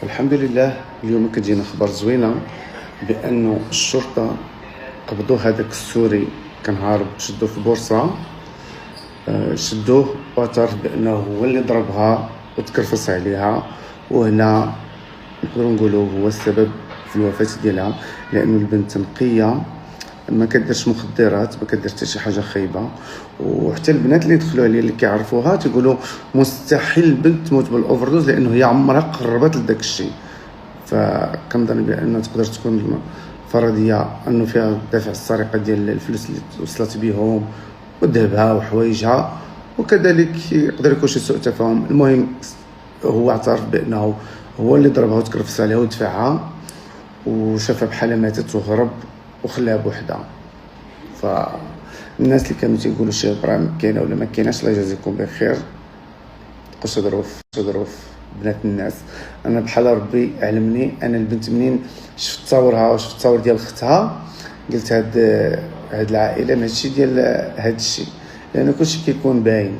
الحمد لله. اليوم كتجينا خبر زوينه بانه الشرطه قبضوا هذاك السوري كان هارب، شدوه في بورصه، شدوه واعترف بانه هو اللي ضربها وتكرفص عليها، وهنا نقدروا نقولوا هو السبب في الوفاه ديالها، لانه البنت نقيه، ما كديرش مخدرات، ما كدير حتى شي حاجه خايبه. وحتى البنات اللي دخلوا عليها اللي كيعرفوها تيقولوا مستحيل البنت تموت بالاوفردوز لانه هي عمرها قربت لداك الشيء. فكنظن بان تقدر تكون فرضيه انه فيها دافع السرقه ديال الفلوس اللي وصلت بهم وذهبها وحوايجها، وكذلك يقدر يكون شي سوء تفاهم. المهم هو اعترف بانه هو اللي ضربها وتكرفس عليها ودفعها، وشافها بحالها ماتت وهرب وخلاها بوحدها. فالناس اللي كانوا تيقولوا شي هضره كاينه ولا ما كايناش، الله يجازيكم بخير. تبقاوش تهضروا في بنات الناس. انا بحال ربي علمني، انا البنت منين شفت تصاورها وشفت التصاور ديال اختها قلت هاد العائله ماشي ديال هاد الشيء، لان كلشي كيكون باين.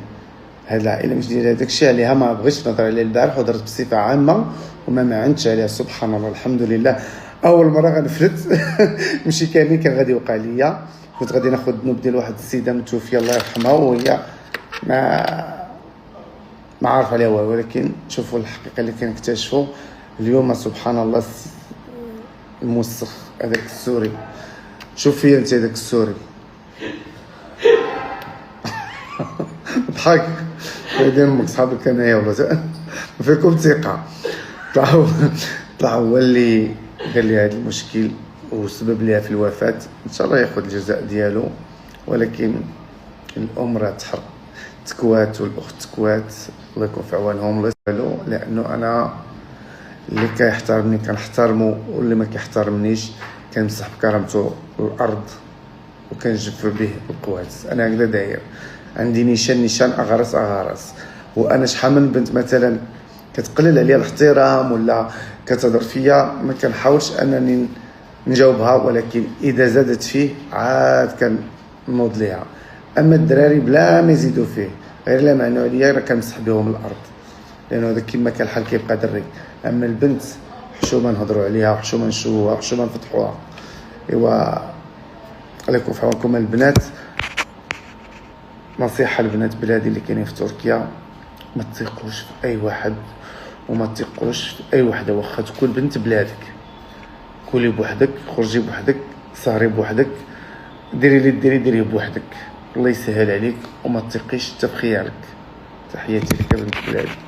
هاد العائله ماشي ديال هذاك الشيء. عليها ما بغيتش نهضر عليها البارح ودرت بصفه عامه وما معنتش عليها. سبحان الله، الحمد لله. اول مره غنفلت ماشي كامل كان غادي يوقع ليا. كنت غادي ناخذ الذنوب ديال واحد السيده متوفيه الله يرحمها، وهي ما عارف عليها والو، ولكن شوفوا الحقيقه اللي كنكتشفوا اليوم. سبحان الله، الموسخ هذاك السوري. شوف فيا انت هذاك السوري ضحك هادي امك صحابك انايا والله ما فيكم ثقه. طلع هو اللي قال لي هذا المشكل وسبب ليها في الوفاه. ان شاء الله ياخذ الجزاء ديالو، ولكن الام راه تكوات والاخت تكوات، الله يكون في عوانهم. الله يسهلو، لانه انا اللي كيحترمني كنحترمو، واللي ما كيحترمنيش كنمسح بكرامته الارض وكنجف به القوات. انا هكذا داير، عندي نيشان اغرس. وانا شحال من بنت مثلا كتقلل عليا الاحترام ولا كتهضر فيا، ما كنحاولش انني نجاوبها، ولكن اذا زادت فيه عاد كنوض ليها. اما الدراري بلا ما يزيدوا فيه غير لا معنوا عليا، راه كنمسح بهم الارض، لانه هذا كما كان الحال كيبقى دري. اما البنت حشومه نهضروا عليها، وحشومه نشوفوها، وحشومه نفتحوها. ايوا عليكم في عونكم البنات. نصيحه لبنات بلادي اللي كاينين في تركيا، ما تثقوش في اي واحد، وما تثقوش في اي وحده واخا تكون بنت بلادك. كولي بوحدك، خرجي بوحدك، سهري بوحدك، ديري اللي ديريه بوحدك. الله يسهل عليك، وما تثقيش حتى في خيارك. تحياتي لك بنت بلادي.